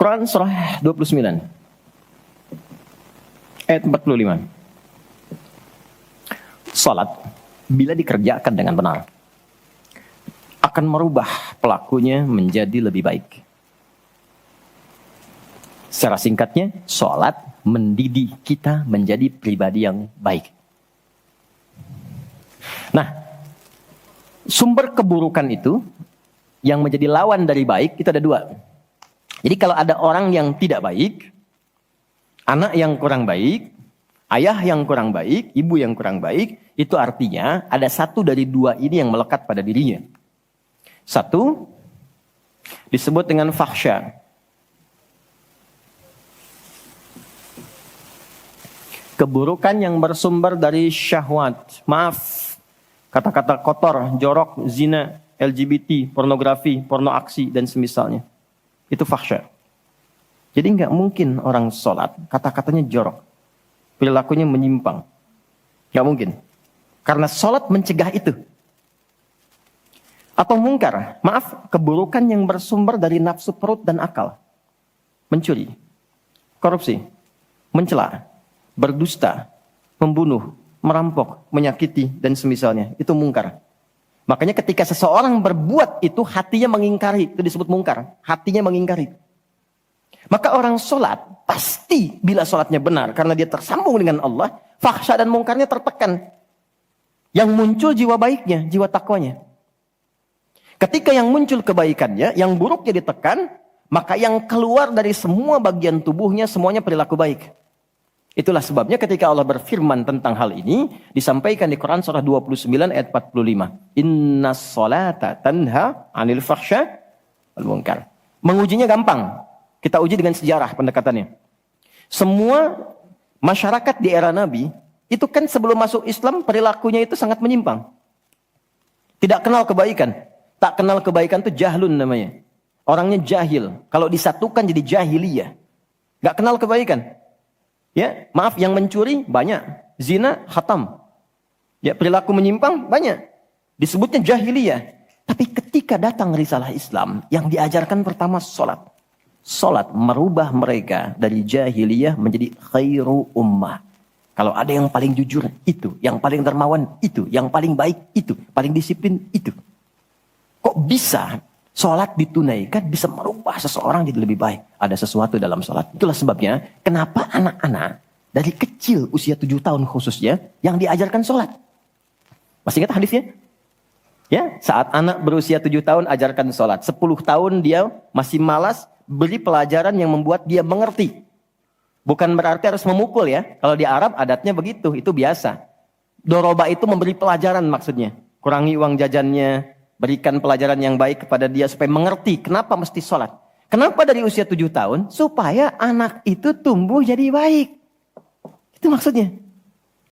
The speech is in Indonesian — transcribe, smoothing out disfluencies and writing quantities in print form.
Quran surah 29 ayat 45. Salat bila dikerjakan dengan benar akan merubah pelakunya menjadi lebih baik. Secara singkatnya, salat mendidik kita menjadi pribadi yang baik. Nah, sumber keburukan itu yang menjadi lawan dari baik itu ada dua. Jadi kalau ada orang yang tidak baik, anak yang kurang baik, ayah yang kurang baik, ibu yang kurang baik, itu artinya ada satu dari dua ini yang melekat pada dirinya. Satu, disebut dengan fahsya. Keburukan yang bersumber dari syahwat. Maaf, kata-kata kotor, jorok, zina, LGBT, pornografi, porno aksi, dan semisalnya. Itu fahsya. Jadi nggak mungkin orang sholat, kata-katanya jorok. Perilakunya menyimpang. Nggak mungkin. Karena sholat mencegah itu. Atau mungkar, maaf, keburukan yang bersumber dari nafsu perut dan akal. Mencuri, korupsi, mencela, berdusta, membunuh, merampok, menyakiti, dan semisalnya. Itu mungkar. Makanya ketika seseorang berbuat itu, hatinya mengingkari. Itu disebut mungkar. Hatinya mengingkari. Maka orang sholat, pasti bila sholatnya benar, karena dia tersambung dengan Allah, fahsya dan mungkarnya tertekan. Yang muncul jiwa baiknya, jiwa takwanya. Ketika yang muncul kebaikannya, yang buruknya ditekan, maka yang keluar dari semua bagian tubuhnya, semuanya perilaku baik. Itulah sebabnya ketika Allah berfirman tentang hal ini, disampaikan di Quran surah 29 ayat 45. Inna sholata tanha anil fahsya wal munkar. Mengujinya gampang. Kita uji dengan sejarah pendekatannya. Semua masyarakat di era Nabi, itu kan sebelum masuk Islam, perilakunya itu sangat menyimpang. Tidak kenal kebaikan. Tak kenal kebaikan itu jahlun namanya. Orangnya jahil. Kalau disatukan jadi jahiliyah. Gak kenal kebaikan. Ya, maaf, yang mencuri banyak, zina khatam. Ya, perilaku menyimpang banyak. Disebutnya jahiliyah. Tapi ketika datang risalah Islam, yang diajarkan pertama salat. Salat merubah mereka dari jahiliyah menjadi khairu ummah. Kalau ada yang paling jujur, itu. Yang paling dermawan, itu. Yang paling baik, itu. Paling disiplin, itu. Kok bisa salat ditunaikan bisa merubah seseorang jadi lebih baik? Ada sesuatu dalam salat. Itulah sebabnya kenapa anak-anak dari kecil usia 7 tahun khususnya yang diajarkan salat. Masih ingat hadisnya? Ya, saat anak berusia 7 tahun ajarkan salat. 10 tahun dia masih malas, beri pelajaran yang membuat dia mengerti. Bukan berarti harus memukul ya. Kalau di Arab adatnya begitu, itu biasa. Doroba itu memberi pelajaran maksudnya. Kurangi uang jajannya, berikan pelajaran yang baik kepada dia supaya mengerti kenapa mesti sholat. Kenapa dari usia 7 tahun? Supaya anak itu tumbuh jadi baik. Itu maksudnya.